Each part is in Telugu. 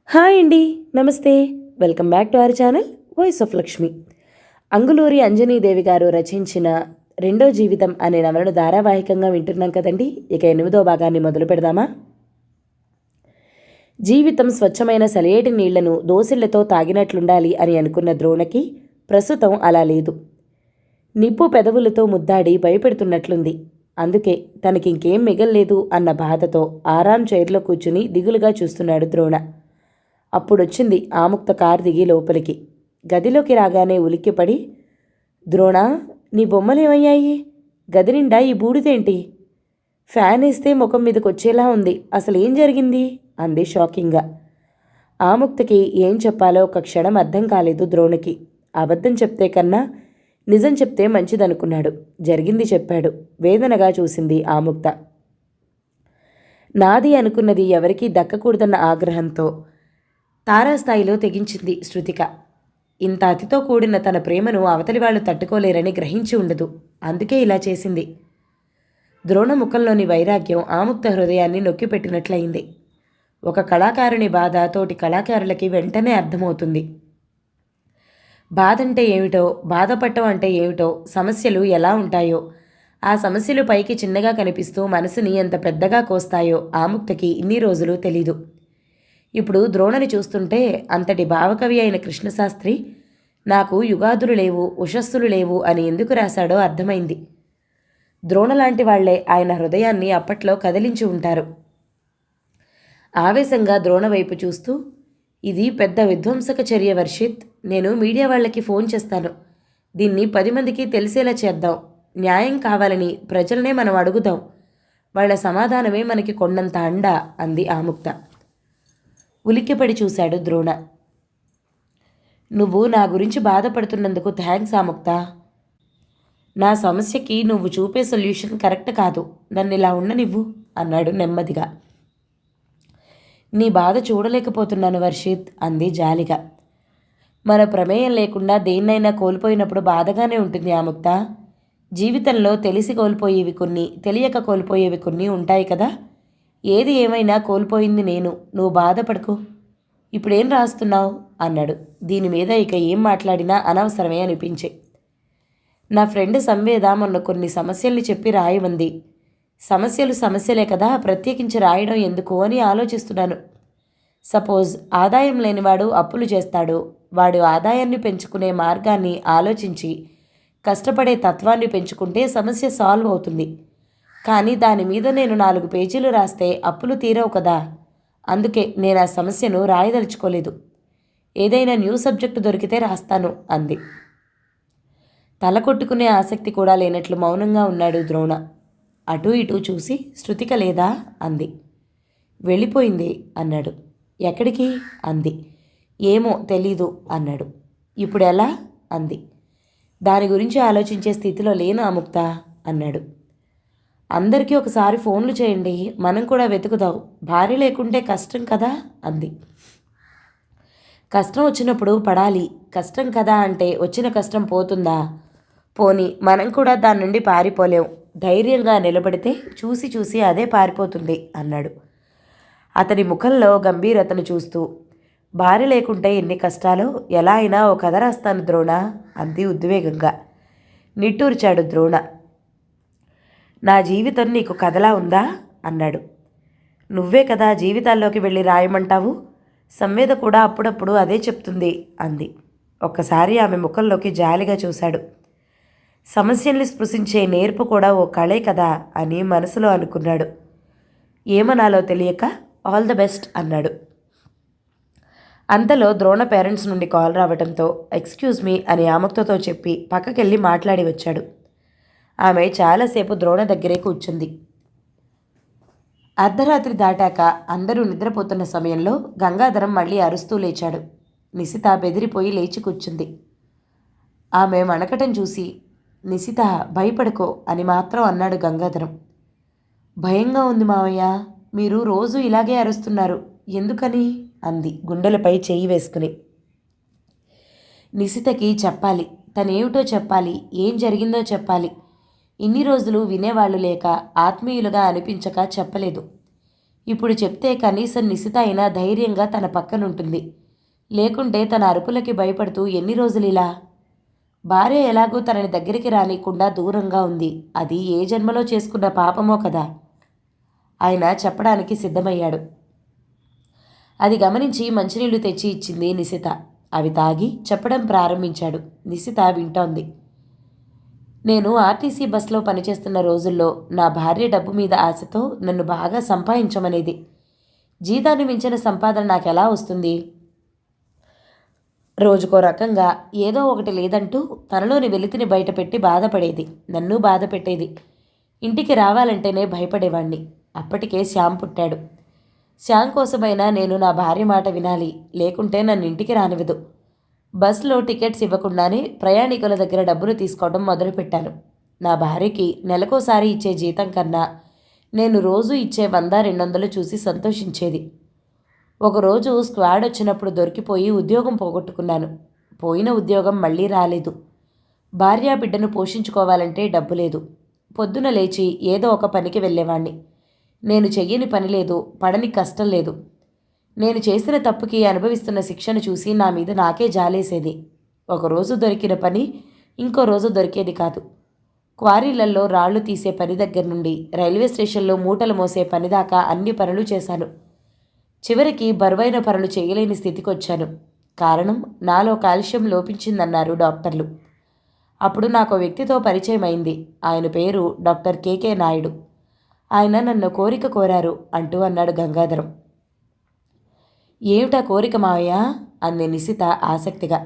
హాయ్ అండి. నమస్తే. Welcome back to our channel voice of Lakshmi. Anguluri Anjani Devi గారు రచించిన రెండో జీవితం అనే నవలను ధారావాహికంగా వింటున్నాం కదండి. ఇక 8వ భాగాన్ని మొదలు పెడదామా? జీవితం స్వచ్ఛమైన సెలయేటి నీళ్లను దోసిళ్లతో తాగినట్లుండాలి అని అనుకున్న ద్రోణకి ప్రస్తుతం అలా లేదు. నిప్పు పెదవులతో ముద్దాడి భయపెడుతున్నట్లుంది. అందుకే తనకింకేం మిగల్లేదు అన్న బాధతో ఆరాం చైర్లో కూర్చుని దిగులుగా చూస్తున్నాడు ద్రోణ. అప్పుడొచ్చింది ఆముక్త కారు దిగి లోపలికి. గదిలోకి రాగానే ఉలిక్కిపడి, ద్రోణ, నీ బొమ్మలేమయ్యాయి? గది నిండా ఈ బూడిదేంటి? ఫ్యాన్ వేస్తే ముఖం మీదకొచ్చేలా ఉంది. అసలు ఏం జరిగింది? అంది షాకింగ్గా. ఆముక్తకి ఏం చెప్పాలో ఒక క్షణం అర్థం కాలేదు ద్రోణకి. అబద్ధం చెప్తే కన్నా నిజం చెప్తే మంచిదనుకున్నాడు. జరిగింది చెప్పాడు. వేదనగా చూసింది ఆముక్త. నాది అనుకున్నది ఎవరికీ దక్కకూడదన్న ఆగ్రహంతో తారాస్థాయిలో తెగించింది శృతిక. ఇంత అతితో కూడిన తన ప్రేమను అవతలి వాళ్ళు తట్టుకోలేరని గ్రహించి ఉండదు. అందుకే ఇలా చేసింది. ద్రోణ ముఖంలోని వైరాగ్యం ఆముక్త హృదయాన్ని నొక్కిపెట్టినట్లయింది. ఒక కళాకారుని బాధ తోటి కళాకారులకి వెంటనే అర్థమవుతుంది. బాధంటే ఏమిటో, బాధపడటం అంటే ఏమిటో, సమస్యలు ఎలా ఉంటాయో, ఆ సమస్యలు పైకి చిన్నగా కనిపిస్తూ మనసుని ఎంత పెద్దగా కోస్తాయో ఆముక్తకి ఇన్ని రోజులు తెలీదు. ఇప్పుడు ద్రోణని చూస్తుంటే అంతటి భావకవి అయిన కృష్ణశాస్త్రి నాకు యుగాదులు లేవు, ఉషస్సులు లేవు అని ఎందుకు రాశాడో అర్థమైంది. ద్రోణ లాంటి వాళ్లే ఆయన హృదయాన్ని అప్పట్లో కదిలించి ఉంటారు. ఆవేశంగా ద్రోణ వైపు చూస్తూ, ఇది పెద్ద విధ్వంసక చర్య వర్షిత్. నేను మీడియా వాళ్ళకి ఫోన్ చేస్తాను. దీన్ని 10 మందికి తెలిసేలా చేద్దాం. న్యాయం కావాలని ప్రజలనే మనం అడుగుదాం. వాళ్ల సమాధానమే మనకి కొండంత అండ అంది ఆముక్త. ఉలిక్కిపడి చూశాడు ద్రోణ. నువ్వు నా గురించి బాధపడుతున్నందుకు థ్యాంక్స్ ఆముక్త. నా సమస్యకి నువ్వు చూపే సొల్యూషన్ కరెక్ట్ కాదు. నన్ను ఇలా ఉండనివ్వు అన్నాడు నెమ్మదిగా. నీ బాధ చూడలేకపోతున్నాను వర్షిత్ అంది జాలిగా. మన ప్రమేయం లేకుండా దేన్నైనా కోల్పోయినప్పుడు బాధగానే ఉంటుంది ఆముక్త. జీవితంలో తెలిసి కోల్పోయేవి కొన్ని, తెలియక కోల్పోయేవి కొన్ని ఉంటాయి కదా. ఏది ఏమైనా కోల్పోయింది నేను. నువ్వు బాధపడకు. ఇప్పుడేం రాస్తున్నావు అన్నాడు. దీని మీద ఇక ఏం మాట్లాడినా అనవసరమే అనిపించే. నా ఫ్రెండ్ సంవేద మొన్న కొన్ని సమస్యల్ని చెప్పి రాయమంది. సమస్యలు సమస్యలే కదా, ప్రత్యేకించి రాయడం ఎందుకు అని ఆలోచిస్తున్నాను. సపోజ్ ఆదాయం లేనివాడు అప్పులు చేస్తాడు. వాడు ఆదాయాన్ని పెంచుకునే మార్గాన్ని ఆలోచించి కష్టపడే తత్వాన్ని పెంచుకుంటే సమస్య సాల్వ్ అవుతుంది. కానీ దాని మీద నేను 4 పేజీలు రాస్తే అప్పులు తీరవు కదా. అందుకే నేను ఆ సమస్యను రాయదలుచుకోలేదు. ఏదైనా న్యూ సబ్జెక్టు దొరికితే రాస్తాను అంది. తల కొట్టుకునే ఆసక్తి కూడా లేనట్లు మౌనంగా ఉన్నాడు ద్రోణ. అటూ ఇటూ చూసి, శృతిక లేదా అంది. వెళ్ళిపోయింది అన్నాడు. ఎక్కడికి అంది. ఏమో తెలీదు అన్నాడు. ఇప్పుడు ఎలా అంది. దాని గురించి ఆలోచించే స్థితిలో లేను ఆముక్త అన్నాడు. అందరికీ ఒకసారి ఫోన్లు చేయండి, మనం కూడా వెతుకుదాం. భార్య లేకుంటే కష్టం కదా అంది. కష్టం వచ్చినప్పుడు పడాలి. కష్టం కదా అంటే వచ్చిన కష్టం పోతుందా? పోనీ మనం కూడా దాని నుండి పారిపోలేం. ధైర్యంగా నిలబడితే చూసి చూసి అదే పారిపోతుంది అన్నాడు. అతని ముఖంలో గంభీరతను చూస్తూ, భార్య లేకుంటే ఎన్ని కష్టాలో, ఎలా అయినా ఓ కథ రాస్తాను ద్రోణ అంది ఉద్వేగంగా. నిట్టూర్చాడు ద్రోణ. నా జీవితం నీకు కథలా ఉందా అన్నాడు. నువ్వే కదా జీవితాల్లోకి వెళ్ళి రాయమంటావు. సంవేద కూడా అప్పుడప్పుడు అదే చెప్తుంది అంది. ఒక్కసారి ఆమె ముఖంలోకి జాలిగా చూశాడు. సమస్యల్ని స్పృశించే నేర్పు కూడా ఓ కళే కదా అని మనసులో అనుకున్నాడు. ఏమనాలో తెలియక ఆల్ ద బెస్ట్ అన్నాడు. అంతలో ద్రోణ పేరెంట్స్ నుండి కాల్ రావడంతో ఎక్స్క్యూజ్ మీ అని ఆముక్తతో చెప్పి పక్కకెళ్ళి మాట్లాడి వచ్చాడు. ఆమె చాలాసేపు ద్రోణ దగ్గరే కూర్చుంది. అర్ధరాత్రి దాటాక అందరూ నిద్రపోతున్న సమయంలో గంగాధరం మళ్ళీ అరుస్తూ లేచాడు. నిశిత బెదిరిపోయి లేచి కూర్చుంది. ఆమె వణకటం చూసి, నిశిత భయపడకో అని మాత్రం అన్నాడు గంగాధరం. భయంగా ఉంది మావయ్య. మీరు రోజు ఇలాగే అరుస్తున్నారు, ఎందుకని అంది గుండెలపై చెయ్యి వేసుకుని. నిశితకి చెప్పాలి, తనేమిటో చెప్పాలి, ఏం జరిగిందో చెప్పాలి. ఇన్ని రోజులు వినేవాళ్లు లేక, ఆత్మీయులుగా అనిపించక చెప్పలేదు. ఇప్పుడు చెప్తే కనీసం నిశిత అయినా ధైర్యంగా తన పక్కనుంటుంది. లేకుంటే తన అరుపులకి భయపడుతూ ఎన్ని రోజులిలా? భార్య ఎలాగూ తనని దగ్గరికి రానికుండా దూరంగా ఉంది. అది ఏ జన్మలో చేసుకున్న పాపమో కదా. ఆయన చెప్పడానికి సిద్ధమయ్యాడు. అది గమనించి మంచినీళ్లు తెచ్చి ఇచ్చింది నిశిత. అవి తాగి చెప్పడం ప్రారంభించాడు. నిశిత వింటోంది. నేను ఆర్టీసీ బస్లో పనిచేస్తున్న రోజుల్లో నా భార్య డబ్బు మీద ఆశతో నన్ను బాగా సంపాదించమనేది. జీతాన్ని మించిన సంపాదన నాకెలా వస్తుంది? రోజుకో రకంగా ఏదో ఒకటి లేదంటూ తనలోని వెలితిని బయటపెట్టి బాధపడేది. నన్ను బాధ పెట్టేది. ఇంటికి రావాలంటేనే భయపడేవాణ్ణి. అప్పటికే శ్యామ్ పుట్టాడు. శ్యామ్ కోసమైనా నేను నా భార్య మాట వినాలి, లేకుంటే నన్ను ఇంటికి రానివ్వదు. బస్సులో టికెట్స్ ఇవ్వకుండానే ప్రయాణికుల దగ్గర డబ్బులు తీసుకోవడం మొదలుపెట్టాను. నా భార్యకి నెలకోసారి ఇచ్చే జీతం కన్నా నేను రోజు ఇచ్చే 100-200 చూసి సంతోషించేది. ఒకరోజు స్క్వాడ్ వచ్చినప్పుడు దొరికిపోయి ఉద్యోగం పోగొట్టుకున్నాను. పోయిన ఉద్యోగం మళ్ళీ రాలేదు. భార్యా బిడ్డను పోషించుకోవాలంటే డబ్బు లేదు. పొద్దున లేచి ఏదో ఒక పనికి వెళ్ళేవాణ్ణి. నేను చెయ్యని పని లేదు, పడని కష్టం లేదు. నేను చేసిన తప్పుకి అనుభవిస్తున్న శిక్షను చూసి నా మీద నాకే జాలేసేది. ఒకరోజు దొరికిన పని ఇంకో రోజు దొరికేది కాదు. క్వారీలలో రాళ్లు తీసే పని దగ్గర నుండి రైల్వే స్టేషన్లో మూటలు మోసే పని దాకా అన్ని పనులు చేశాను. చివరికి బరువైన పనులు చేయలేని స్థితికి వచ్చాను. కారణం నాలో కాల్షియం లోపించిందన్నారు డాక్టర్లు. అప్పుడు నాకు వ్యక్తితో పరిచయం అయింది. ఆయన పేరు డాక్టర్ కేకే నాయుడు. ఆయన నన్ను కోరిక కోరారు అంటూ అన్నాడు గంగాధరం. ఏమిటా కోరిక మావయ్య? అంది నిశిత ఆసక్తిగా.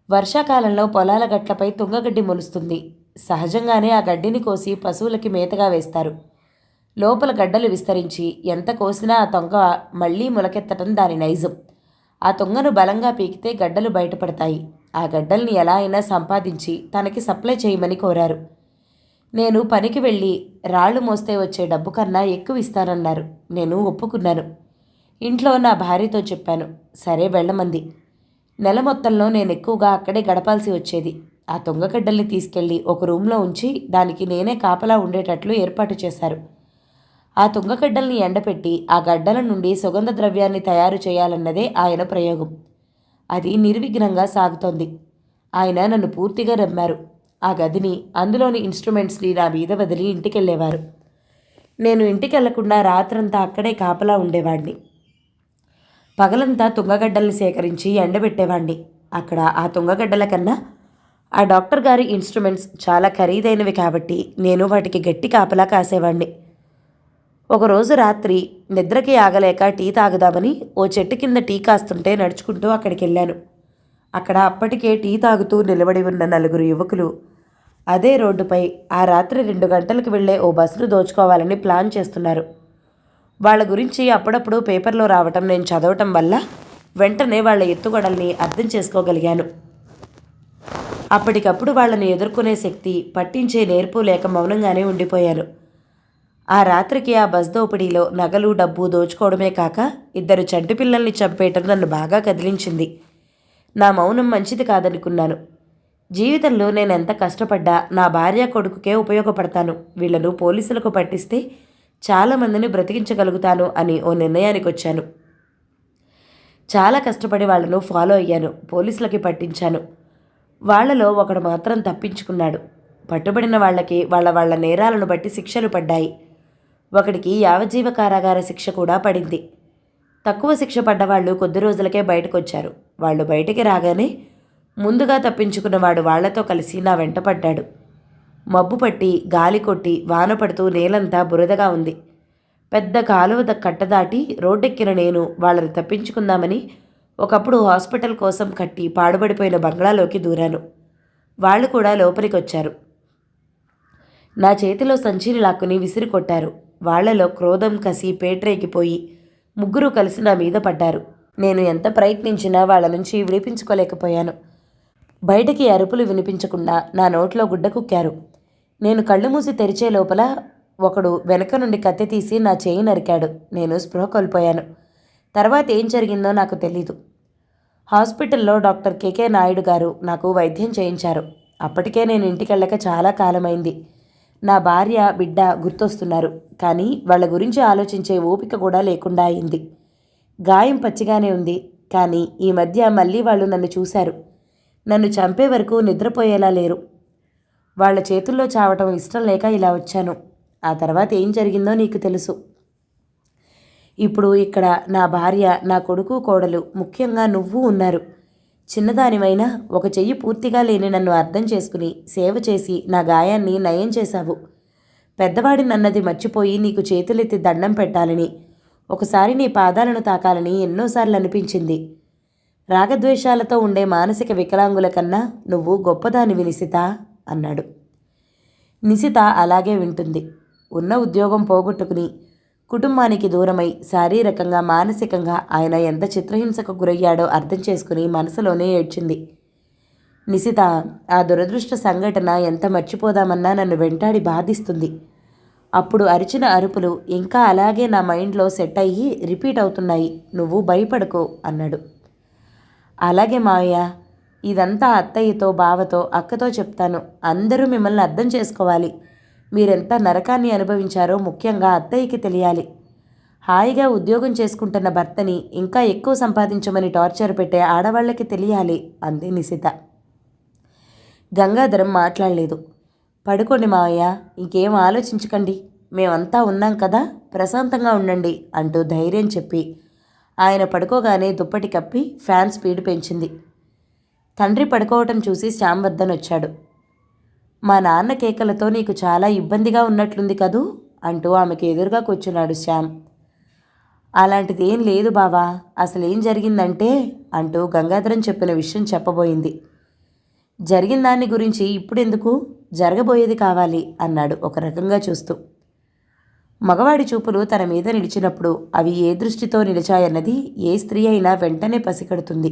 వర్షాకాలంలో పొలాల గట్లపై తుంగగడ్డి మొలుస్తుంది. సహజంగానే ఆ గడ్డిని కోసి పశువులకి మేతగా వేస్తారు. లోపల గడ్డలు విస్తరించి ఎంత కోసినా ఆ తొంగ మళ్లీ మొలకెత్తడం దాని నైజం. ఆ తొంగను బలంగా పీకితే గడ్డలు బయటపడతాయి. ఆ గడ్డల్ని ఎలా అయినా సంపాదించి తనకి సప్లై చేయమని కోరారు. నేను పనికి వెళ్ళి రాళ్లు మోస్తే వచ్చే డబ్బు కన్నా ఎక్కువ ఇస్తానన్నారు. నేను ఒప్పుకున్నాను. ఇంట్లో నా భార్యతో చెప్పాను. సరే వెళ్ళమంది. నెల మొత్తంలో నేను ఎక్కువగా అక్కడే గడపాల్సి వచ్చేది. ఆ తొంగగడ్డల్ని తీసుకెళ్లి ఒక రూమ్లో ఉంచి దానికి నేనే కాపలా ఉండేటట్లు ఏర్పాటు చేశారు. ఆ తుంగగడ్డల్ని ఎండపెట్టి ఆ గడ్డల నుండి సుగంధ ద్రవ్యాన్ని తయారు చేయాలన్నదే ఆయన ప్రయోగం. అది నిర్విఘ్నంగా సాగుతోంది. ఆయన నన్ను పూర్తిగా నమ్మారు. ఆ గదిని, అందులోని ఇన్స్ట్రుమెంట్స్ని నా మీద వదిలి ఇంటికెళ్ళేవారు. నేను ఇంటికెళ్లకుండా రాత్రంతా అక్కడే కాపలా ఉండేవాణ్ణి. పగలంతా తుంగగడ్డల్ని సేకరించి ఎండబెట్టేవాణ్ణి. అక్కడ ఆ తుంగగడ్డల కన్నా ఆ డాక్టర్ గారి ఇన్స్ట్రుమెంట్స్ చాలా ఖరీదైనవి కాబట్టి నేను వాటికి గట్టి కాపలా కాసేవాణ్ణి. ఒకరోజు రాత్రి నిద్రకి ఆగలేక టీ తాగుదామని ఓ చెట్టు కింద టీ కాస్తుంటే నడుచుకుంటూ అక్కడికి వెళ్ళాను. అక్కడ అప్పటికే టీ తాగుతూ నిలబడి ఉన్న 4 యువకులు అదే రోడ్డుపై ఆ రాత్రి 2 గంటలకు వెళ్లే ఓ బస్సును దోచుకోవాలని ప్లాన్ చేస్తున్నారు. వాళ్ళ గురించి అప్పుడప్పుడు పేపర్లో రావటం నేను చదవటం వల్ల వెంటనే వాళ్ళ ఎత్తుగడల్ని అర్థం చేసుకోగలిగాను. అప్పటికప్పుడు వాళ్ళని ఎదుర్కొనే శక్తి, పట్టించే నేర్పు లేక మౌనంగానే ఉండిపోయాను. ఆ రాత్రికి ఆ బస్ దోపిడీలో నగలు, డబ్బు దోచుకోవడమే కాక 2 చంటి పిల్లల్ని చంపేయటం నన్ను బాగా కదిలించింది. నా మౌనం మంచిది కాదనుకున్నాను. జీవితంలో నేనెంత కష్టపడ్డా నా భార్య కొడుకుకే ఉపయోగపడతాను. వీళ్లను పోలీసులకు పట్టిస్తే చాలామందిని బ్రతికించగలుగుతాను అని ఓ నిర్ణయానికి వచ్చాను. చాలా కష్టపడి వాళ్లను ఫాలో అయ్యాను. పోలీసులకి పట్టించాను. వాళ్లలో ఒకడు మాత్రం తప్పించుకున్నాడు. పట్టుబడిన వాళ్ళకి వాళ్ళ నేరాలను బట్టి శిక్షలు పడ్డాయి. ఒకడికి యావజ్జీవ కారాగార శిక్ష కూడా పడింది. తక్కువ శిక్ష పడ్డవాళ్లు కొద్ది రోజులకే బయటకొచ్చారు. వాళ్ళు బయటికి రాగానే ముందుగా తప్పించుకున్నవాడు వాళ్లతో కలిసి నా వెంట పడ్డాడు. మబ్బు పట్టి, గాలి కొట్టి, వాన పడుతూ నేలంతా బురదగా ఉంది. పెద్ద కాలువ కట్టదాటి రోడ్డెక్కిన నేను వాళ్ళని తప్పించుకుందామని ఒకప్పుడు హాస్పిటల్ కోసం కట్టి పాడుబడిపోయిన బంగ్లాలోకి దూరాను. వాళ్ళు కూడా లోపలికొచ్చారు. నా చేతిలో సంచిని లాక్కుని విసిరి కొట్టారు. వాళ్లలో క్రోధం, కసి పేట్రేకిపోయి 3 కలిసి నా మీద పడ్డారు. నేను ఎంత ప్రయత్నించినా వాళ్ళ నుంచి విడిపించుకోలేకపోయాను. బయటికి అరుపులు వినిపించకుండా నా నోట్లో గుడ్డ కుక్కారు. నేను కళ్ళు మూసి తెరిచే లోపల ఒకడు వెనక నుండి కత్తి తీసి నా చేయి నరికాడు. నేను స్పృహ కోల్పోయాను. తర్వాత ఏం జరిగిందో నాకు తెలీదు. హాస్పిటల్లో డాక్టర్ కేకే నాయుడు గారు నాకు వైద్యం చేయించారు. అప్పటికే నేను ఇంటికెళ్ళక చాలా కాలమైంది. నా భార్య బిడ్డ గుర్తొస్తున్నారు, కానీ వాళ్ళ గురించి ఆలోచించే ఓపిక కూడా లేకుండా అయింది. గాయం పచ్చిగానే ఉంది, కానీ ఈ మధ్య మళ్ళీ వాళ్ళు నన్ను చూశారు. నన్ను చంపే వరకు నిద్రపోయేలా లేరు. వాళ్ళ చేతుల్లో చావటం ఇష్టం లేక ఇలా వచ్చాను. ఆ తర్వాత ఏం జరిగిందో నీకు తెలుసు. ఇప్పుడు ఇక్కడ నా భార్య, నా కొడుకు, కోడలు, ముఖ్యంగా నువ్వు ఉన్నారు. చిన్నదానివైనా ఒక చెయ్యి పూర్తిగా లేని నన్ను అర్థం చేసుకుని సేవ చేసి నా గాయాన్ని నయం చేశావు. పెద్దవాడి నన్నది మర్చిపోయి నీకు చేతులెత్తి దండం పెట్టాలని, ఒకసారి నీ పాదాలను తాకాలని ఎన్నోసార్లు అనిపించింది. రాగద్వేషాలతో ఉండే మానసిక వికలాంగుల కన్నా నువ్వు గొప్పదానివి నిశిత అన్నాడు. నిశిత అలాగే వింటుంది. ఉన్న ఉద్యోగం పోగొట్టుకుని కుటుంబానికి దూరమై శారీరకంగా మానసికంగా ఆయన ఎంత చిత్రహింసకు గురయ్యాడో అర్థం చేసుకుని మనసులోనే ఏడ్చింది. నిశిత, ఆ దురదృష్ట సంఘటన ఎంత మర్చిపోదామన్నా నన్ను వెంటాడి బాధిస్తుంది. అప్పుడు అరిచిన అరుపులు ఇంకా అలాగే నా మైండ్లో సెట్ అయ్యి రిపీట్ అవుతున్నాయి. నువ్వు భయపడకు అన్నాడు. అలాగే మావయ్య, ఇదంతా అత్తయ్యతో, బావతో, అక్కతో చెప్తాను. అందరూ మిమ్మల్ని అర్థం చేసుకోవాలి. మీరెంత నరకాన్ని అనుభవించారో ముఖ్యంగా అత్తయ్యకి తెలియాలి. హాయిగా ఉద్యోగం చేసుకుంటున్న భర్తని ఇంకా ఎక్కువ సంపాదించమని టార్చర్ పెట్టే ఆడవాళ్ళకి తెలియాలి అంది నిశిత. గంగాధరం మాట్లాడలేదు. పడుకోండి మావయ్య, ఇంకేం ఆలోచించకండి, మేమంతా ఉన్నాం కదా, ప్రశాంతంగా ఉండండి అంటూ ధైర్యం చెప్పి ఆయన పడుకోగానే దుప్పటి కప్పి ఫ్యాన్ స్పీడ్ పెంచింది. తండ్రి పడుకోవటం చూసి శ్యామ్వర్ధన్ వచ్చాడు. మా నాన్న కేకలతో నీకు చాలా ఇబ్బందిగా ఉన్నట్లుంది కదూ అంటూ ఆమెకు ఎదురుగా కూర్చున్నాడు శ్యామ్. అలాంటిదేం లేదు బావా, అసలేం జరిగిందంటే అంటూ గంగాధరం చెప్పిన విషయం చెప్పబోయింది. జరిగిన దాన్ని గురించి ఇప్పుడెందుకు, జరగబోయేది కావాలి అన్నాడు ఒక రకంగా చూస్తూ. మగవాడి చూపులు తన మీద నిలిచినప్పుడు అవి ఏ దృష్టితో నిలిచాయన్నది ఏ స్త్రీ అయినా వెంటనే పసిగడుతుంది.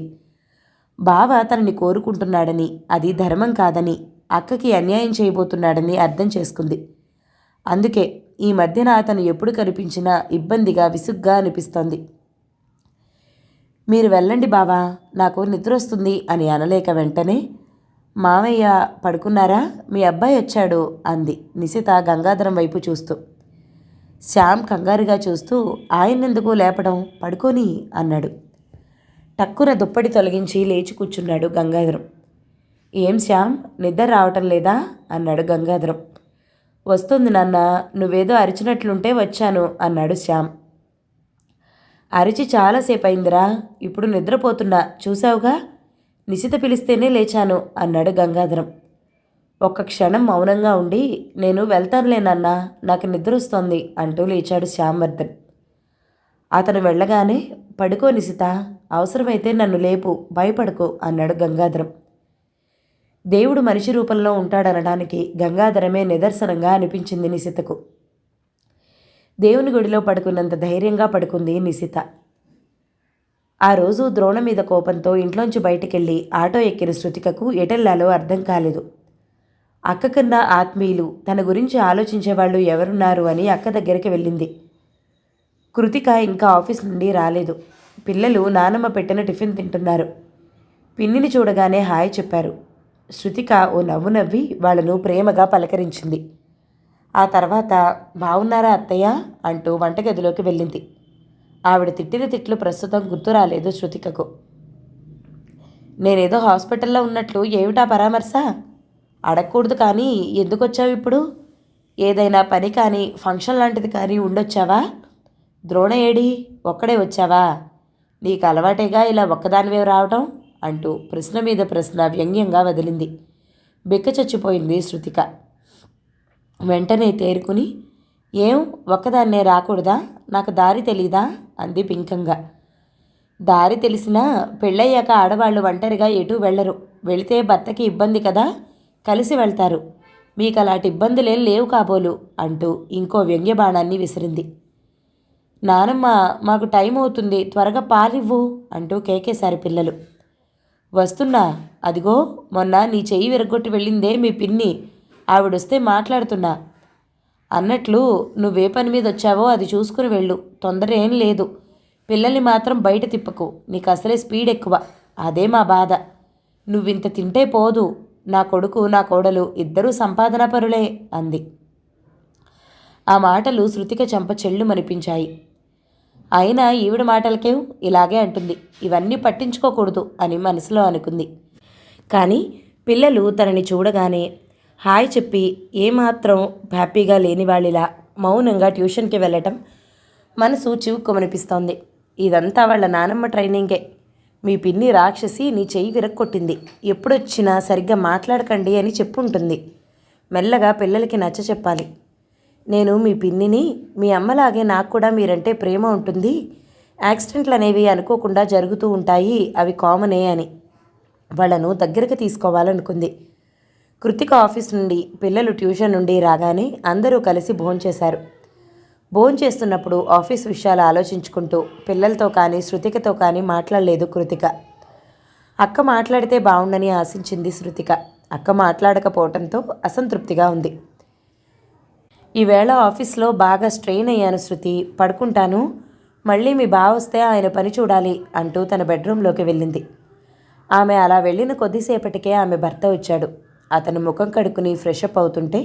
బావ తనని కోరుకుంటున్నాడని, అది ధర్మం కాదని, అక్కకి అన్యాయం చేయబోతున్నాడని అర్థం చేసుకుంది. అందుకే ఈ మధ్యన అతను ఎప్పుడు కనిపించినా ఇబ్బందిగా, విసుగ్గా అనిపిస్తోంది. మీరు వెళ్ళండి బావా, నాకు నిద్ర వస్తుంది అని అనలేక వెంటనే, మామయ్య పడుకున్నారా, మీ అబ్బాయి వచ్చాడు అంది నిశిత గంగాధరం వైపు చూస్తూ. శ్యామ్ కంగారుగా చూస్తూ, ఆయన్నెందుకు లేపడం, పడుకోని అన్నాడు. టక్కున దుప్పటి తొలగించి లేచి కూర్చున్నాడు గంగాధరం. ఏం శ్యామ్, నిద్ర రావటం లేదా అన్నాడు గంగాధరం. వస్తుంది నాన్న, నువ్వేదో అరిచినట్లుంటే వచ్చాను అన్నాడు శ్యామ్. అరిచి చాలాసేపు అయిందిరా, ఇప్పుడు నిద్రపోతున్నా, చూసావుగా, నిశిత పిలిస్తేనే లేచాను అన్నాడు గంగాధరం. ఒక్క క్షణం మౌనంగా ఉండి, నేను వెళ్తానులే నాన్న, నాకు నిద్ర వస్తోంది అంటూ లేచాడు శ్యామ్వర్ధన్. అతను వెళ్ళగానే, పడుకో నిశిత, అవసరమైతే నన్ను లేపు, భయపడకు అన్నాడు గంగాధరం. దేవుడు మనిషి రూపంలో ఉంటాడనడానికి గంగాధరమే నిదర్శనంగా అనిపించింది నిశితకు. దేవుని గుడిలో పడుకున్నంత ధైర్యంగా పడుకుంది నిశిత. ఆ రోజు ద్రోణ మీద కోపంతో ఇంట్లోంచి బయటికెళ్ళి ఆటో ఎక్కిన శృతికకు ఎటెల్లాలో అర్థం కాలేదు. అక్క కన్నా ఆత్మీయులు, తన గురించి ఆలోచించేవాళ్ళు ఎవరున్నారు అని అక్క దగ్గరికి వెళ్ళింది. కృతిక ఇంకా ఆఫీస్ నుండి రాలేదు. పిల్లలు నానమ్మ పెట్టిన టిఫిన్ తింటున్నారు. పిన్నిని చూడగానే హాయ్ చెప్పారు. శృతిక ఓ నవ్వు నవ్వి వాళ్లను ప్రేమగా పలకరించింది. ఆ తర్వాత బావున్నారా అత్తయ్య అంటూ వంటగదిలోకి వెళ్ళింది. ఆవిడ తిట్టిన తిట్లు ప్రస్తుతం గుర్తు రాలేదు శృతికకు. నేనేదో హాస్పిటల్లో ఉన్నట్లు ఏమిటా పరామర్శ? అడగకూడదు కానీ ఎందుకొచ్చావు ఇప్పుడు? ఏదైనా పని కానీ, ఫంక్షన్ లాంటిది కానీ ఉండొచ్చావా? ద్రోణ ఏడి, ఒక్కడే వచ్చావా? నీకు అలవాటేగా ఇలా ఒక్కదానివే రావటం అంటూ ప్రశ్న మీద ప్రశ్న వ్యంగ్యంగా వదిలింది. బెక్క చచ్చిపోయింది శృతిక. వెంటనే తేరుకుని, ఏం ఒక్కదాన్నే రాకూడదా, నాకు దారి తెలీదా అంది పింకంగా. దారి తెలిసినా పెళ్ళయ్యాక ఆడవాళ్ళు ఒంటరిగా ఎటూ వెళ్ళరు. వెళితే భర్తకి ఇబ్బంది కదా, కలిసి వెళ్తారు. మీకు అలాంటి ఇబ్బందులేం లేవు కాబోలు అంటూ ఇంకో వ్యంగ్యబాణాన్ని విసిరింది. నానమ్మ, మాకు టైం అవుతుంది, త్వరగా పాలివ్వు అంటూ కేకేశారు పిల్లలు. వస్తున్నా, అదిగో మొన్న నీ చెయ్యి విరగొట్టి వెళ్ళిందే మీ పిన్ని, ఆవిడొస్తే మాట్లాడుతున్నా. అన్నట్లు నువ్వే పని మీద వచ్చావో అది చూసుకుని వెళ్ళు, తొందర ఏం లేదు. పిల్లల్ని మాత్రం బయట తిప్పకు, నీకు అసలే స్పీడ్ ఎక్కువ, అదే మా బాధ. నువ్వింత తింటే పోదు, నా కొడుకు నా కోడలు ఇద్దరూ సంపాదనా పరులే అంది. ఆ మాటలు శృతిక చెంప చెళ్ళుమనిపించాయి. అయినా ఈవిడ మాటలకేం ఇలాగే అంటుంది, ఇవన్నీ పట్టించుకోకూడదు అని మనసులో అనుకుంది. కానీ పిల్లలు తనని చూడగానే హాయ్ చెప్పి ఏమాత్రం హ్యాపీగా లేని వాళ్ళిలా మౌనంగా ట్యూషన్కి వెళ్ళటం మనసు చివుక్కుమనిపిస్తోంది. ఇదంతా వాళ్ళ నానమ్మ ట్రైనింగే. మీ పిన్ని రాక్షసి నీ చెయ్యి విరక్కొట్టింది, ఎప్పుడొచ్చినా సరిగ్గా మాట్లాడకండి అని చెప్పుంటుంది. మెల్లగా పిల్లలకి నచ్చ చెప్పాలి. నేను మీ పిన్నిని, మీ అమ్మలాగే నాకు కూడా మీరంటే ప్రేమ ఉంటుంది, యాక్సిడెంట్లు అనేవి అనుకోకుండా జరుగుతూ ఉంటాయి, అవి కామనే అని వాళ్ళను దగ్గరకు తీసుకోవాలనుకుంది. కృతిక ఆఫీస్ నుండి, పిల్లలు ట్యూషన్ నుండి రాగానే అందరూ కలిసి భోంచేశారు. భోంచేస్తున్నప్పుడు ఆఫీస్ విషయాలు ఆలోచించుకుంటూ పిల్లలతో కానీ శృతికతో కానీ మాట్లాడలేదు కృతిక. అక్క మాట్లాడితే బాగుండని ఆశించింది శృతిక. అక్క మాట్లాడకపోవడంతో అసంతృప్తిగా ఉంది. ఈవేళ ఆఫీస్లో బాగా స్ట్రెయిన్ అయ్యాను శృతి, పడుకుంటాను, మళ్ళీ మీ బావ వస్తే ఆయన పని చూడాలి అంటూ తన బెడ్రూమ్లోకి వెళ్ళింది. ఆమె అలా వెళ్ళిన కొద్దిసేపటికే ఆమె భర్త వచ్చాడు. అతను ముఖం కడుక్కుని ఫ్రెషప్ అవుతుంటే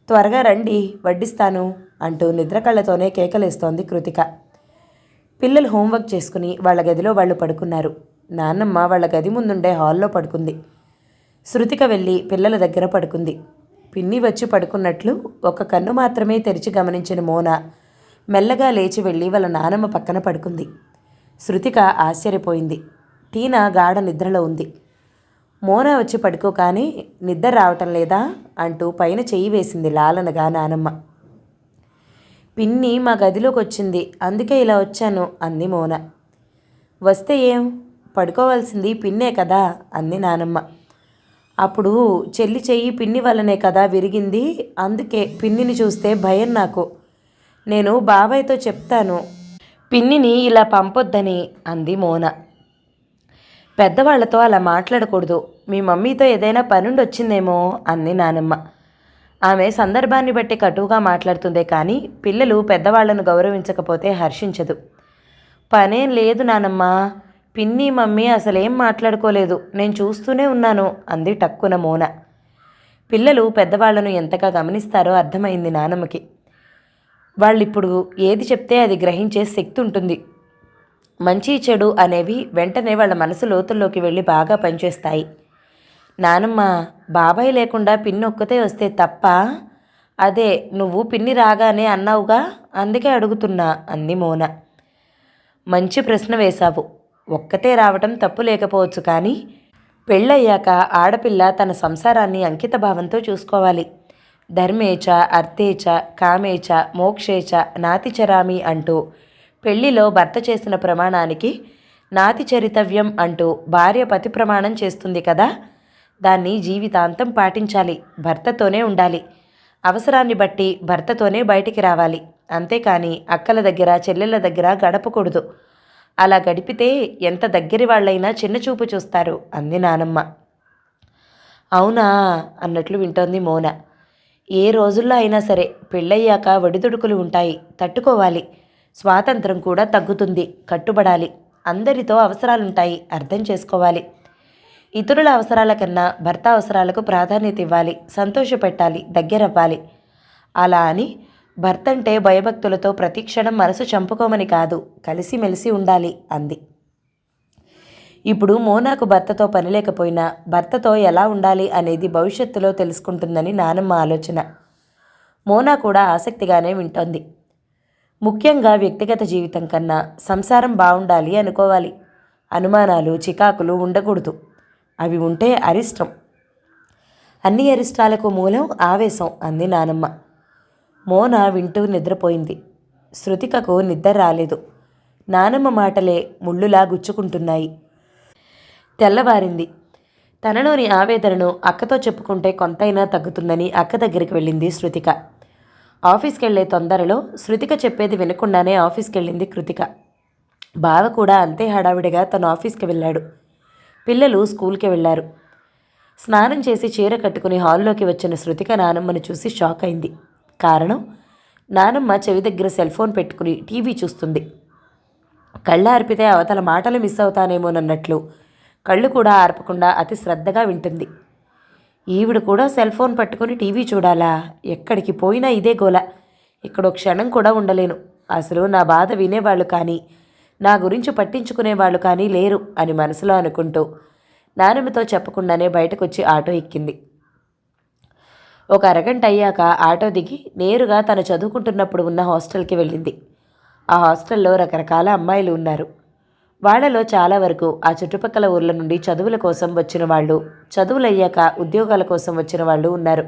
త్వరగా రండి వడ్డిస్తాను అంటూ నిద్రకళ్ళతోనే కేకలేస్తోంది కృతిక. పిల్లలు హోంవర్క్ చేసుకుని వాళ్ళ గదిలో వాళ్ళు పడుకున్నారు. నాన్నమ్మ వాళ్ళ గది ముందుండే హాల్లో పడుకుంది. శృతిక వెళ్ళి పిల్లల దగ్గర పడుకుంది. పిన్ని వచ్చి పడుకున్నట్లు ఒక కన్ను మాత్రమే తెరిచి గమనించిన మోన మెల్లగా లేచి వెళ్ళి వాళ్ళ నానమ్మ పక్కన పడుకుంది. శృతిక ఆశ్చర్యపోయింది. టీనా గాఢ నిద్రలో ఉంది. మోన వచ్చి పడుకోగానే నిద్ర రావటం లేదా అంటూ పైన చెయ్యి వేసింది లాలనగా నానమ్మ. పిన్ని మా గదిలోకి వచ్చింది, అందుకే ఇలా వచ్చాను అంది మోన. వస్తే ఏం, పడుకోవాల్సింది పిన్నే కదా అంది నానమ్మ. అప్పుడు చెల్లి చెయ్యి పిన్ని వల్లనే కదా విరిగింది, అందుకే పిన్నిని చూస్తే భయం నాకు. నేను బాబాయ్తో చెప్తాను పిన్నిని ఇలా పంపొద్దని అంది మోన. పెద్దవాళ్లతో అలా మాట్లాడకూడదు, మీ మమ్మీతో ఏదైనా పనుండి వచ్చిందేమో అంది నానమ్మ. ఆమె సందర్భాన్ని బట్టి కటువుగా మాట్లాడుతుందే కానీ పిల్లలు పెద్దవాళ్లను గౌరవించకపోతే హర్షించదు. పనేం లేదు నానమ్మ, పిన్ని మమ్మీ అసలేం మాట్లాడుకోలేదు, నేను చూస్తూనే ఉన్నాను అంది టక్కున మోన. పిల్లలు పెద్దవాళ్లను ఎంతగా గమనిస్తారో అర్థమైంది నానమ్మకి. వాళ్ళిప్పుడు ఏది చెప్తే అది గ్రహించే శక్తి ఉంటుంది. మంచి చెడు అనేవి వెంటనే వాళ్ళ మనసు లోతుల్లోకి వెళ్ళి బాగా పనిచేస్తాయి. నానమ్మ, బాబాయ్ లేకుండా పిన్ని ఒక్కతే వస్తే తప్ప? అదే నువ్వు పిన్ని రాగానే అన్నావుగా, అందుకే అడుగుతున్నా అంది మోన. మంచి ప్రశ్న వేశావు. ఒక్కతే రావటం తప్పు లేకపోవచ్చు, కానీ పెళ్ళయ్యాక ఆడపిల్ల తన సంసారాన్ని అంకిత భావంతో చూసుకోవాలి. ధర్మేచ అర్థేచ కామేచ మోక్షేచ నాతిచరామి అంటూ పెళ్లిలో భర్త చేసిన ప్రమాణానికి నాతి చరితవ్యం అంటూ భార్య పతి ప్రమాణం చేస్తుంది కదా, దాన్ని జీవితాంతం పాటించాలి. భర్తతోనే ఉండాలి. అవసరాన్ని బట్టి భర్తతోనే బయటికి రావాలి. అంతేకాని అక్కల దగ్గర చెల్లెళ్ళ దగ్గర గడపకూడదు. అలా గడిపితే ఎంత దగ్గరి వాళ్ళైనా చిన్నచూపు చూస్తారు అంది నానమ్మ. అవునా అన్నట్లు వింటోంది మోన. ఏ రోజుల్లో అయినా సరే పెళ్ళయ్యాక ఒడిదుడుకులు ఉంటాయి, తట్టుకోవాలి. స్వాతంత్రం కూడా తగ్గుతుంది, కట్టుబడాలి. అందరితో అవసరాలుంటాయి, అర్థం చేసుకోవాలి. ఇతరుల అవసరాల కన్నా భర్త అవసరాలకు ప్రాధాన్యత ఇవ్వాలి, సంతోషపెట్టాలి, దగ్గరవ్వాలి. అలా అని భర్త అంటే భయభక్తులతో ప్రతిక్షణం మనసు చంపుకోమని కాదు, కలిసిమెలిసి ఉండాలి అంది. ఇప్పుడు మోనాకు భర్తతో పని లేకపోయినా భర్తతో ఎలా ఉండాలి అనేది భవిష్యత్తులో తెలుసుకుంటుందని నానమ్మ ఆలోచన. మోనా కూడా ఆసక్తిగానే వింటోంది. ముఖ్యంగా వ్యక్తిగత జీవితం కన్నా సంసారం బాగుండాలి అనుకోవాలి. అనుమానాలు చికాకులు ఉండకూడదు. అవి ఉంటే అరిష్టం. అన్ని అరిష్టాలకు మూలం ఆవేశం అంది నానమ్మ. మోన వింటూ నిద్రపోయింది. శృతికకు నిద్ర రాలేదు. నానమ్మ మాటలే ముళ్ళులా గుచ్చుకుంటున్నాయి. తెల్లవారింది. తనలోని ఆవేదనను అక్కతో చెప్పుకుంటే కొంతైనా తగ్గుతుందని అక్క దగ్గరికి వెళ్ళింది శృతిక. ఆఫీస్కి వెళ్లే తొందరలో శృతిక చెప్పేది వినకుండానే ఆఫీస్కి వెళ్ళింది కృతిక. బావ కూడా అంతే హడావిడిగా తను ఆఫీస్కి వెళ్ళాడు. పిల్లలు స్కూల్కి వెళ్ళారు. స్నానం చేసి చీర కట్టుకుని హాల్లోకి వచ్చిన శృతిక నానమ్మను చూసి షాక్ అయింది. కారణం, నానమ్మ చెవి దగ్గర సెల్ ఫోన్ పెట్టుకుని టీవీ చూస్తుంది. కళ్ళు ఆర్పితే అవతల మాటలు మిస్ అవుతానేమోనన్నట్లు కళ్ళు కూడా ఆర్పకుండా అతి శ్రద్ధగా వింటుంది. ఈవిడ కూడా సెల్ ఫోన్ పట్టుకుని టీవీ చూడాలా? ఎక్కడికి పోయినా ఇదే గోల. ఇక్కడ ఒక క్షణం కూడా ఉండలేను. అసలు నా బాధ వినేవాళ్ళు కానీ నా గురించి పట్టించుకునేవాళ్ళు కానీ లేరు అని మనసులో అనుకుంటూ నానమ్మతో చెప్పకుండానే బయటకొచ్చి ఆటో ఎక్కింది. ఒక అరగంట అయ్యాక ఆటో దిగి నేరుగా తను చదువుకుంటున్నప్పుడు ఉన్న హాస్టల్కి వెళ్ళింది. ఆ హాస్టల్లో రకరకాల అమ్మాయిలు ఉన్నారు. వాళ్లలో చాలా వరకు ఆ చుట్టుపక్కల ఊర్ల నుండి చదువుల కోసం వచ్చిన వాళ్ళు, చదువులయ్యాక ఉద్యోగాల కోసం వచ్చిన వాళ్ళు ఉన్నారు.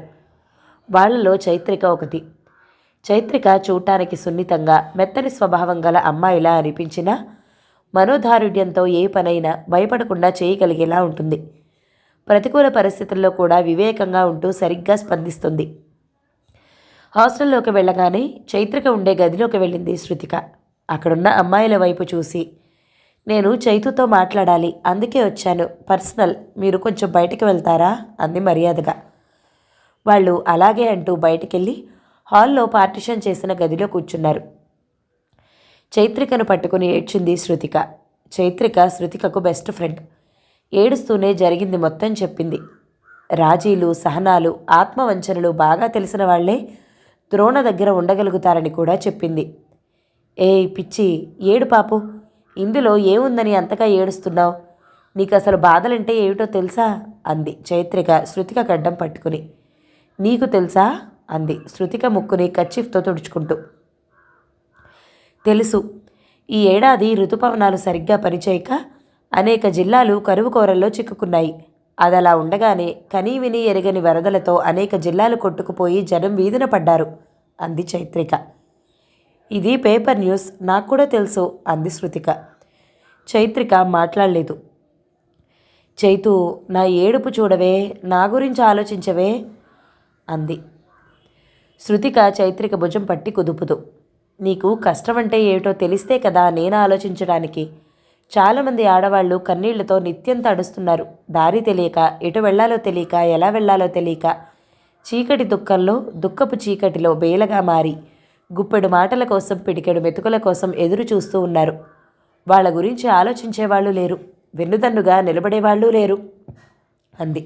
వాళ్లలో చైత్రిక ఒకటి. చైత్రిక చూడటానికి సున్నితంగా మెత్తని స్వభావం గల అమ్మాయిలా అనిపించినా మనోధారుఢ్యంతో ఏ పనైనా భయపడకుండా చేయగలిగేలా ఉంటుంది. ప్రతికూల పరిస్థితుల్లో కూడా వివేకంగా ఉంటూ సరిగ్గా స్పందిస్తుంది. హాస్టల్లోకి వెళ్ళగానే చైత్రిక ఉండే గదిలోకి వెళ్ళింది శృతిక. అక్కడున్న అమ్మాయిల వైపు చూసి, నేను చైతుతో మాట్లాడాలి, అందుకే వచ్చాను, పర్సనల్, మీరు కొంచెం బయటికి వెళ్తారా అంది మర్యాదగా. వాళ్ళు అలాగే అంటూ బయటికెళ్ళి హాల్లో పార్టిషన్ చేసిన గదిలో కూర్చున్నారు. చైత్రికను పట్టుకుని ఏడ్చింది శృతిక. చైత్రిక శృతికకు బెస్ట్ ఫ్రెండ్. ఏడుస్తూనే జరిగింది మొత్తం చెప్పింది. రాజీలు, సహనాలు, ఆత్మవంచనలు బాగా తెలిసిన వాళ్లే ద్రోణ దగ్గర ఉండగలుగుతారని కూడా చెప్పింది. ఏయ్ పిచ్చి, ఏడు పాపు, ఇందులో ఏముందని అంతగా ఏడుస్తున్నావు? నీకు అసలు బాధలంటే ఏమిటో తెలుసా అంది చైత్రిక శృతిక గడ్డం పట్టుకుని. నీకు తెలుసా అంది శృతిక ముక్కుని కర్చీఫ్తో తుడుచుకుంటూ. తెలుసు. ఈ ఏడాది ఋతుపవనాలు సరిగ్గా పనిచేయక అనేక జిల్లాలు కరువు కోరల్లో చిక్కుకున్నాయి. అదలా ఉండగానే కనీ విని ఎరగని వరదలతో అనేక జిల్లాలు కొట్టుకుపోయి జనం వీధిన పడ్డారు అంది చైత్రిక. ఇది పేపర్ న్యూస్, నాకు కూడా తెలుసు అంది శృతిక. చైత్రిక మాట్లాడలేదు. చైతు, నా ఏడుపు చూడవే, నా గురించి ఆలోచించవే అంది. శృతిక చైత్రిక భుజం పట్టి కుదుపుతూ, నీకు కష్టమంటే ఏమిటో తెలిస్తే కదా నేను ఆలోచించడానికి. చాలామంది ఆడవాళ్ళు కన్నీళ్లతో నిత్యం తడుస్తున్నారు. దారి తెలియక, ఎటు వెళ్లాలో తెలియక, ఎలా వెళ్లాలో తెలియక, చీకటి దుఃఖంలో, దుఃఖపు చీకటిలో బేలగా మారి గుప్పెడు మాటల కోసం, పిడికెడు మెతుకుల కోసం ఎదురు చూస్తూ ఉన్నారు. వాళ్ళ గురించి ఆలోచించేవాళ్ళు లేరు, వెన్నుదన్నుగా నిలబడేవాళ్ళు లేరు అంది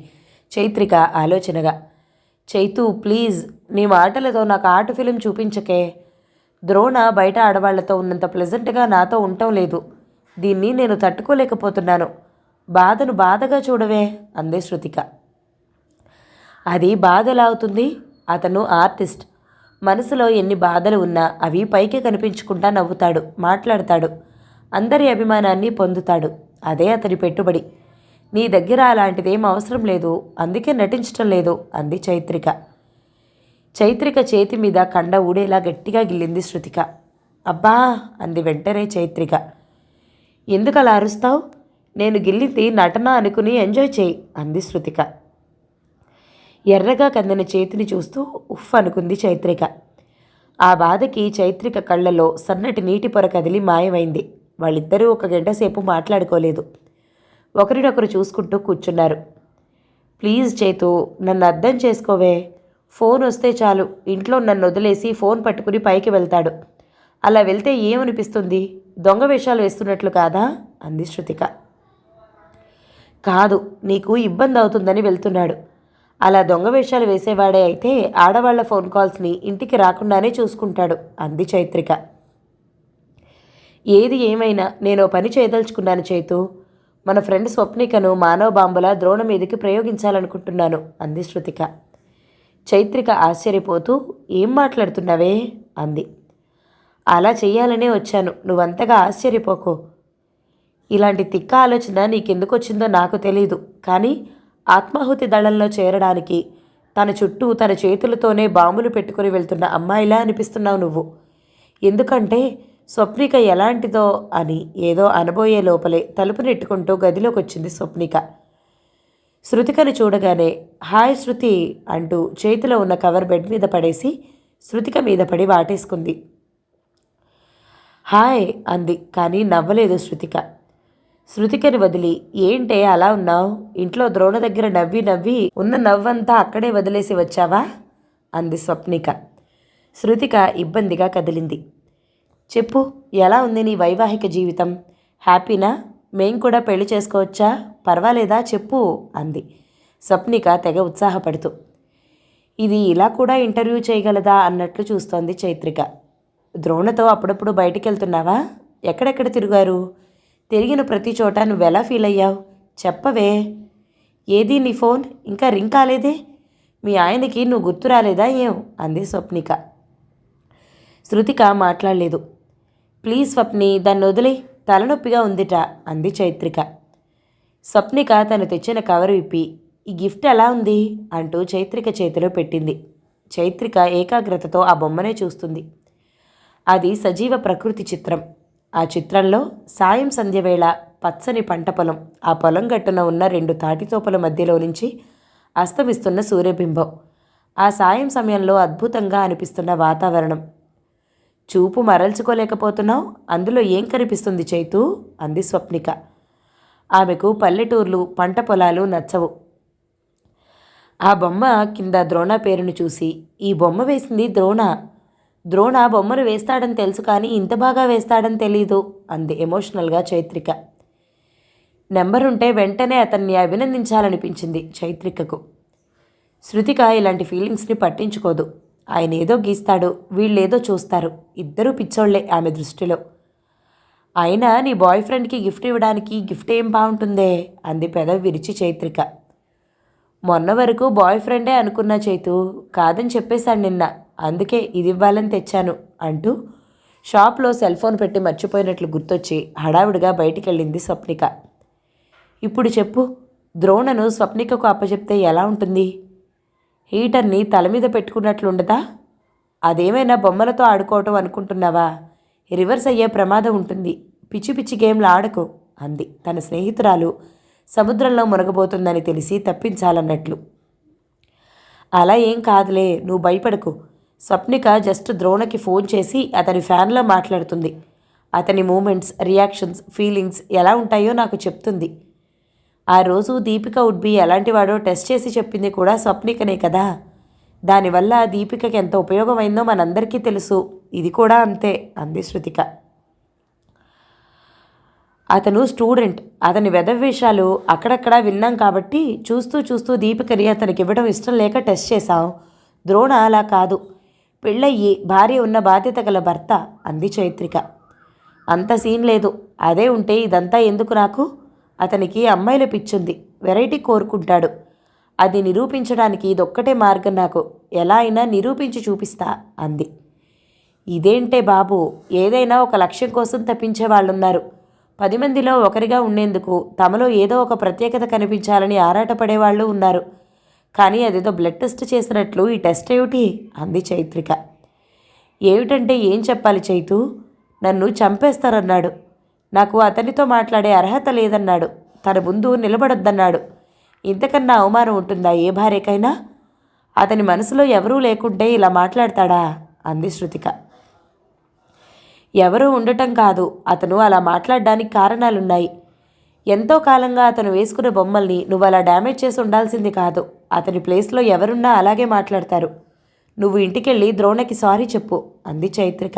చైత్రిక ఆలోచనగా. చైతు ప్లీజ్, నీ మాటలతో నాకు ఆర్ట్ ఫిలిం చూపించకే. ద్రోణ బయట ఆడవాళ్లతో ఉన్నంత ప్లెజెంట్గా నాతో ఉండటం లేదు. దీన్ని నేను తట్టుకోలేకపోతున్నాను. బాధను బాధగా చూడవే అందే శృతిక. అది బాధ ఎలా అవుతుంది? అతను ఆర్టిస్ట్. మనసులో ఎన్ని బాధలు ఉన్నా అవి పైకి కనిపించుకుంటా నవ్వుతాడు, మాట్లాడతాడు, అందరి అభిమానాన్ని పొందుతాడు. అదే అతని పెట్టుబడి. నీ దగ్గర అలాంటిదేం అవసరం లేదు, అందుకే నటించటం లేదు అంది చైత్రిక. చైత్రిక చేతి మీద కండ ఊడేలా గట్టిగా గిల్లింది శృతిక. అబ్బా అంది వెంటనే చైత్రిక. ఎందుకు అలా అరుస్తావు? నేను గిల్లింది నటన అనుకుని ఎంజాయ్ చేయి అంది శృతిక. ఎర్రగా కందిన చేతిని చూస్తూ ఉఫ్ అనుకుంది చైత్రిక. ఆ బాధకి చైత్రిక కళ్ళలో సన్నటి నీటి పొర కదిలి మాయమైంది. వాళ్ళిద్దరూ ఒక గంట సేపు మాట్లాడుకోలేదు. ఒకరినొకరు చూసుకుంటూ కూర్చున్నారు. ప్లీజ్ చైతు, నన్ను అర్థం చేసుకోవే. ఫోన్ వస్తే చాలు ఇంట్లో నన్ను వదిలేసి ఫోన్ పట్టుకుని పైకి వెళ్తాడు. అలా వెళ్తే ఏమనిపిస్తుంది? దొంగ వేషాలు వేస్తున్నట్లు కాదా అంది శృతిక. కాదు, నీకు ఇబ్బంది అవుతుందని వెళ్తున్నాడు. అలా దొంగ వేషాలు వేసేవాడే అయితే ఆడవాళ్ల ఫోన్ కాల్స్ని ఇంటికి రాకుండానే చూసుకుంటాడు అంది చైత్రిక. ఏది ఏమైనా నేను పని చేయదలుచుకున్నాను చైతు. మన ఫ్రెండ్ స్వప్నికను మానవ బాంబులా ద్రోణ మీదకి ప్రయోగించాలనుకుంటున్నాను అంది శృతిక. చైత్రిక ఆశ్చర్యపోతూ ఏం మాట్లాడుతున్నావే అంది. అలా చెయ్యాలనే వచ్చాను, నువ్వంతగా ఆశ్చర్యపోకో. ఇలాంటి తిక్క ఆలోచన నీకెందుకు వచ్చిందో నాకు తెలీదు, కానీ ఆత్మాహుతి దళంలో చేరడానికి తన చుట్టూ తన చేతులతోనే బాంబులు పెట్టుకుని వెళ్తున్న అమ్మాయిలా అనిపిస్తున్నావు నువ్వు. ఎందుకంటే స్వప్నిక ఎలాంటిదో అని ఏదో అనబోయే లోపలే తలుపు నెట్టుకుంటూ గదిలోకి వచ్చింది స్వప్నిక. శృతికను చూడగానే హాయ్ శృతి అంటూ చేతిలో ఉన్న కవర్ బెడ్ మీద పడేసి శృతిక మీద పడి వాటేసుకుంది. హాయ్ అంది, కానీ నవ్వలేదు శృతిక. శృతికని వదిలి ఏంటే అలా ఉన్నావు? ఇంట్లో ద్రోణ దగ్గర నవ్వి నవ్వి ఉన్న నవ్వంతా అక్కడే వదిలేసి వచ్చావా అంది స్వప్నిక. శృతిక ఇబ్బందిగా కదిలింది. చెప్పు, ఎలా ఉంది నీ వైవాహిక జీవితం? హ్యాపీనా? మేం కూడా పెళ్లి చేసుకోవచ్చా? పర్వాలేదా చెప్పు అంది స్వప్నిక తెగ ఉత్సాహపడుతూ. ఇది ఇలా కూడా ఇంటర్వ్యూ చేయగలదా అన్నట్లు చూస్తోంది చైత్రిక. ద్రోణతో అప్పుడప్పుడు బయటికి వెళ్తున్నావా? ఎక్కడెక్కడ తిరిగారు? తిరిగిన ప్రతి చోట నువ్వెలా ఫీల్ అయ్యావు? చెప్పవే. ఏది నీ ఫోన్ ఇంకా రింగ్ కాలేదే? మీ ఆయనకి నువ్వు గుర్తు రాలేదా ఏం? అంది స్వప్నిక. శృతిక మాట్లాడలేదు. ప్లీజ్ స్వప్ని, దాన్ని వదిలే, తలనొప్పిగా ఉందిట అంది చైత్రిక. స్వప్నిక తను తెచ్చిన కవర్ విప్పి ఈ గిఫ్ట్ ఎలా ఉంది అంటూ చైత్రిక చేతిలో పెట్టింది. చైత్రిక ఏకాగ్రతతో ఆ బొమ్మనే చూస్తుంది. అది సజీవ ప్రకృతి చిత్రం. ఆ చిత్రంలో సాయం సంధ్యవేళ పచ్చని పంట పొలం, ఆ పొలం గట్టున ఉన్న 2 తాటితోపల మధ్యలో నుంచి అస్తమిస్తున్న సూర్యబింబం, ఆ సాయం సమయంలో అద్భుతంగా అనిపిస్తున్న వాతావరణం. చూపు మరల్చుకోలేకపోతున్నావు, అందులో ఏం కనిపిస్తుంది చైతు అంది స్వప్నిక. ఆమెకు పల్లెటూర్లు పంట పొలాలు నచ్చవు. ఆ బొమ్మ కింద ద్రోణ పేరును చూసి ఈ బొమ్మ వేసింది ద్రోణ బొమ్మను వేస్తాడని తెలుసు, కానీ ఇంత బాగా వేస్తాడని తెలీదు అంది ఎమోషనల్గా చైత్రిక. నెంబరుంటే వెంటనే అతన్ని అభినందించాలనిపించింది చైత్రికకు. శృతిక ఇలాంటి ఫీలింగ్స్ని పట్టించుకోదు. ఆయన ఏదో గీస్తాడు, వీళ్ళేదో చూస్తారు. ఇద్దరూ పిచ్చోళ్లే ఆమె దృష్టిలో. అయినా నీ బాయ్ ఫ్రెండ్కి గిఫ్ట్ ఇవ్వడానికి గిఫ్ట్ ఏం బాగుంటుందే అంది పెదవి విరిచి చైత్రిక. మొన్న వరకు బాయ్ ఫ్రెండే అనుకున్న చైతు, కాదని చెప్పేశాడు నిన్న, అందుకే ఇది ఇవ్వాలని తెచ్చాను అంటూ షాప్లో సెల్ ఫోన్ పెట్టి మర్చిపోయినట్లు గుర్తొచ్చి హడావుడిగా బయటికెళ్ళింది స్వప్నిక. ఇప్పుడు చెప్పు, ద్రోణను స్వప్నికకు అప్పచెప్తే ఎలా ఉంటుంది? హీటర్ని తల మీద పెట్టుకున్నట్లుండదా? అదేమైనా బొమ్మలతో ఆడుకోవటం అనుకుంటున్నావా? రివర్స్ అయ్యే ప్రమాదం ఉంటుంది. పిచ్చి పిచ్చి గేమ్లు ఆడకు అంది తన స్నేహితురాలు సముద్రంలో మునగబోతుందని తెలిసి తప్పించాలన్నట్లు. అలా ఏం కాదులే, నువ్వు భయపడకు. స్వప్నిక జస్ట్ ద్రోణకి ఫోన్ చేసి అతని ఫ్యాన్లో మాట్లాడుతుంది. అతని మూమెంట్స్, రియాక్షన్స్, ఫీలింగ్స్ ఎలా ఉంటాయో నాకు చెప్తుంది. ఆ రోజు దీపిక వుడ్బి ఎలాంటివాడో టెస్ట్ చేసి చెప్పింది కూడా స్వప్నికనే కదా. దానివల్ల దీపికకి ఎంత ఉపయోగమైందో మనందరికీ తెలుసు. ఇది కూడా అంతే అంది శృతిక. అతను స్టూడెంట్, అతని వెధవేషాలు అక్కడక్కడా విన్నాం కాబట్టి చూస్తూ చూస్తూ దీపికని అతనికి ఇవ్వడం ఇష్టం లేక టెస్ట్ చేశాం. ద్రోణ అలా కాదు, పెళ్ళయ్యి భార్య ఉన్న బాధ్యత గల భర్త అంది చైత్రిక. అంత సీన్ లేదు. అదే ఉంటే ఇదంతా ఎందుకు నాకు? అతనికి అమ్మాయిల పిచ్చుంది, వెరైటీ కోరుకుంటాడు. అది నిరూపించడానికి ఇదొక్కటే మార్గం నాకు. ఎలా అయినా నిరూపించి చూపిస్తా అంది. ఇదేంటే బాబు, ఏదైనా ఒక లక్ష్యం కోసం తప్పించే వాళ్ళున్నారు. 10 మందిలో ఒకరిగా ఉండేందుకు తమలో ఏదో ఒక ప్రత్యేకత కనిపించాలని ఆరాటపడేవాళ్ళు ఉన్నారు. కానీ అదేదో బ్లడ్ టెస్ట్ చేసినట్లు ఈ టెస్ట్ ఏమిటి అంది చైత్రిక. ఏమిటంటే ఏం చెప్పాలి చైతు? నన్ను చంపేస్తారన్నాడు. నాకు అతనితో మాట్లాడే అర్హత లేదన్నాడు. తన ముందు నిలబడొద్దన్నాడు. ఇంతకన్నా అవమానం ఉంటుందా ఏ భార్యకైనా? అతని మనసులో ఎవరూ లేకుంటే ఇలా మాట్లాడతాడా అంది శృతిక. ఎవరూ ఉండటం కాదు, అతను అలా మాట్లాడడానికి కారణాలున్నాయి. ఎంతో కాలంగా అతను వేసుకున్న బొమ్మల్ని నువ్వు అలా డ్యామేజ్ చేసి ఉండాల్సింది కాదు. అతని ప్లేస్లో ఎవరున్నా అలాగే మాట్లాడతారు. నువ్వు ఇంటికెళ్ళి ద్రోణకి సారీ చెప్పు అంది చైత్రిక.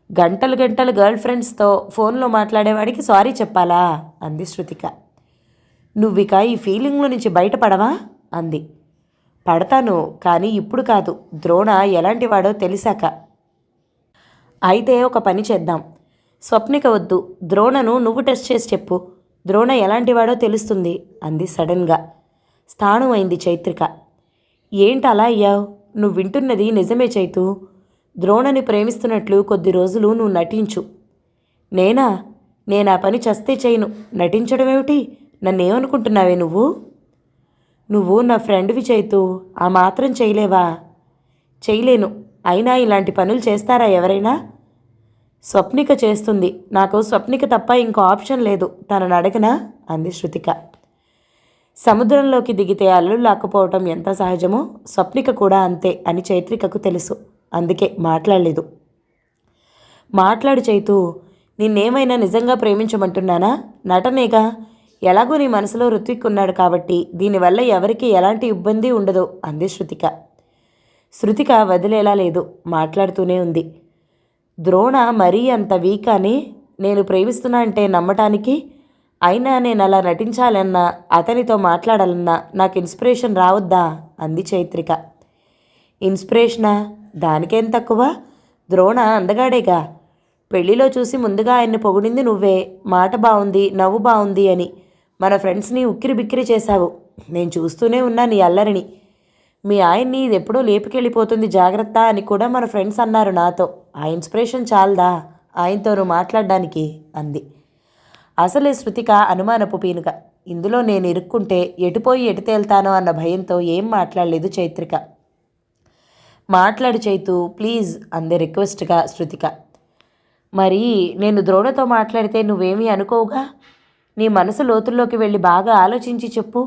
గంటలు గంటలు గర్ల్ ఫ్రెండ్స్తో ఫోన్లో మాట్లాడేవాడికి సారీ చెప్పాలా అంది శృతిక. నువ్విక ఈ ఫీలింగ్లో నుంచి బయటపడవా అంది. పడతాను, కానీ ఇప్పుడు కాదు. ద్రోణ ఎలాంటివాడో తెలిసాక. అయితే ఒక పని చేద్దాం. స్వప్నిక వద్దు, ద్రోణను నువ్వు టెస్ట్ చేసి చెప్పు. ద్రోణ ఎలాంటివాడో తెలుస్తుంది అంది సడన్గా. స్థాణువైంది చైత్రిక. ఏంటి అలా అయ్యావు? నువ్వు వింటున్నది నిజమే చైతు. ద్రోణని ప్రేమిస్తున్నట్లు కొద్ది రోజులు నువ్వు నటించు. నేనా పని చస్తే చేయను. నటించడమేమిటి? నన్నేమనుకుంటున్నావే నువ్వు నా ఫ్రెండ్వి చైతు, ఆ మాత్రం చేయలేవా? చేయలేను. అయినా ఇలాంటి పనులు చేస్తారా ఎవరైనా? స్వప్నిక చేస్తుంది. నాకు స్వప్నిక తప్ప ఇంకో ఆప్షన్ లేదు. తనను అడగనా అంది శృతిక. సముద్రంలోకి దిగితే అలలు లాక్కుపోవటం ఎంత సహజమో స్వప్నిక కూడా అంతే అని చైత్రికకు తెలుసు. అందుకే మాట్లాడలేదు. మాట్లాడు చైతు. నిన్నేమైనా నిజంగా ప్రేమించమంటున్నానా? నటనేగా. ఎలాగో నీ మనసులో ఋత్విక్ ఉన్నాడు కాబట్టి దీనివల్ల ఎవరికి ఎలాంటి ఇబ్బంది ఉండదు అంది శృతిక. శృతిక వదిలేలా లేదు, మాట్లాడుతూనే ఉంది. ద్రోణ మరీ అంత వీక్ అని నేను ప్రేమిస్తున్నా అంటే నమ్మటానికి? అయినా నేను అలా నటించాలన్నా అతనితో మాట్లాడాలన్నా నాకు ఇన్స్పిరేషన్ రావద్దా అంది చైత్రిక. ఇన్స్పిరేషనా? దానికేం తక్కువ? ద్రోణ అందగాడేగా. పెళ్లిలో చూసి ముందుగా ఆయన్ని పొగిడింది నువ్వే. మాట బాగుంది, నవ్వు బాగుంది అని మన ఫ్రెండ్స్ని ఉక్కిరి బిక్కిరి చేశావు. నేను చూస్తూనే ఉన్నా నీ అల్లరిని. మీ ఆయన్ని ఇది ఎప్పుడో లేపుకెళ్ళిపోతుంది జాగ్రత్త అని కూడా మన ఫ్రెండ్స్ అన్నారు నాతో. ఆ ఇన్స్పిరేషన్ చాలదా ఆయనతో నువ్వు మాట్లాడడానికి అంది. అసలే శృతిక అనుమానపు పీనుక. ఇందులో నేను ఇరుక్కుంటే ఎటుపోయి ఎటు తేల్తానో అన్న భయంతో ఏం మాట్లాడలేదు చైత్రిక. మాట్లాడు చైతు ప్లీజ్ అంది రిక్వెస్ట్గా శృతిక. మరి నేను ద్రోణతో మాట్లాడితే నువ్వేమీ అనుకోవుగా? నీ మనసు లోతుల్లోకి వెళ్ళి బాగా ఆలోచించి చెప్పు.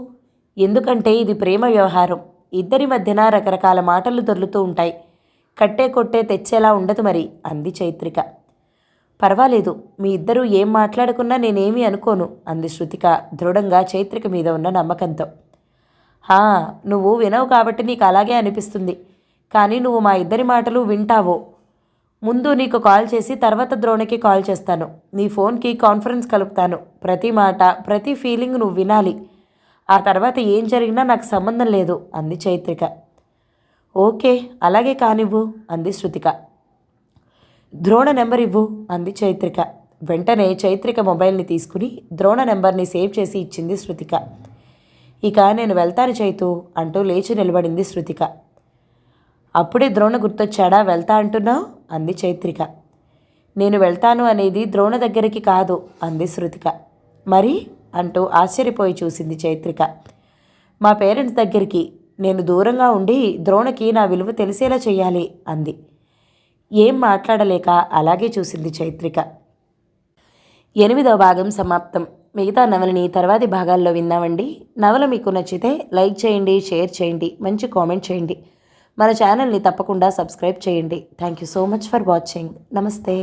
ఎందుకంటే ఇది ప్రేమ వ్యవహారం. ఇద్దరి మధ్యన రకరకాల మాటలు దొర్లుతూ ఉంటాయి. కట్టే కొట్టే తెచ్చేలా ఉండదు మరి అంది చైత్రిక. పర్వాలేదు, మీ ఇద్దరూ ఏం మాట్లాడుకున్నా నేనేమీ అనుకోను అంది శృతిక దృఢంగా చైత్రిక మీద ఉన్న నమ్మకంతో. హా, నువ్వు వినవు కాబట్టి నీకు అలాగే అనిపిస్తుంది. కానీ నువ్వు మా ఇద్దరి మాటలు వింటావో. ముందు నీకు కాల్ చేసి తర్వాత ద్రోణకి కాల్ చేస్తాను. నీ ఫోన్కి కాన్ఫరెన్స్ కలుపుతాను. ప్రతి మాట ప్రతి ఫీలింగ్ నువ్వు వినాలి. ఆ తర్వాత ఏం జరిగినా నాకు సంబంధం లేదు అంది చైత్రిక. ఓకే, అలాగే కానివ్వు అంది శృతిక. ద్రోణ నెంబర్ ఇవ్వు అంది చైత్రిక. వెంటనే చైత్రిక మొబైల్ని తీసుకుని ద్రోణ నెంబర్ని సేవ్ చేసి ఇచ్చింది శృతిక. ఇక నేను వెళ్తాను చైతు అంటూ లేచి నిలబడింది శృతిక. అప్పుడే ద్రోణ గుర్తొచ్చాడా వెళ్తా అంటున్నావు అంది చైత్రిక. నేను వెళ్తాను అనేది ద్రోణ దగ్గరికి కాదు అంది శృతిక. మరి అంటూ ఆశ్చర్యపోయి చూసింది చైత్రిక. మా పేరెంట్స్ దగ్గరికి. నేను దూరంగా ఉండి ద్రోణకి నా విలువ తెలిసేలా చెయ్యాలి అంది. ఏం మాట్లాడలేక అలాగే చూసింది చైత్రిక. 8వ భాగం సమాప్తం. మిగతా నవలని తర్వాతి భాగాల్లో విందామండి. నవల మీకు నచ్చితే లైక్ చేయండి, షేర్ చేయండి, మంచి కామెంట్ చేయండి. మన ఛానల్ని తప్పకుండా సబ్స్క్రైబ్ చేయండి. Thank you so much for watching. నమస్తే.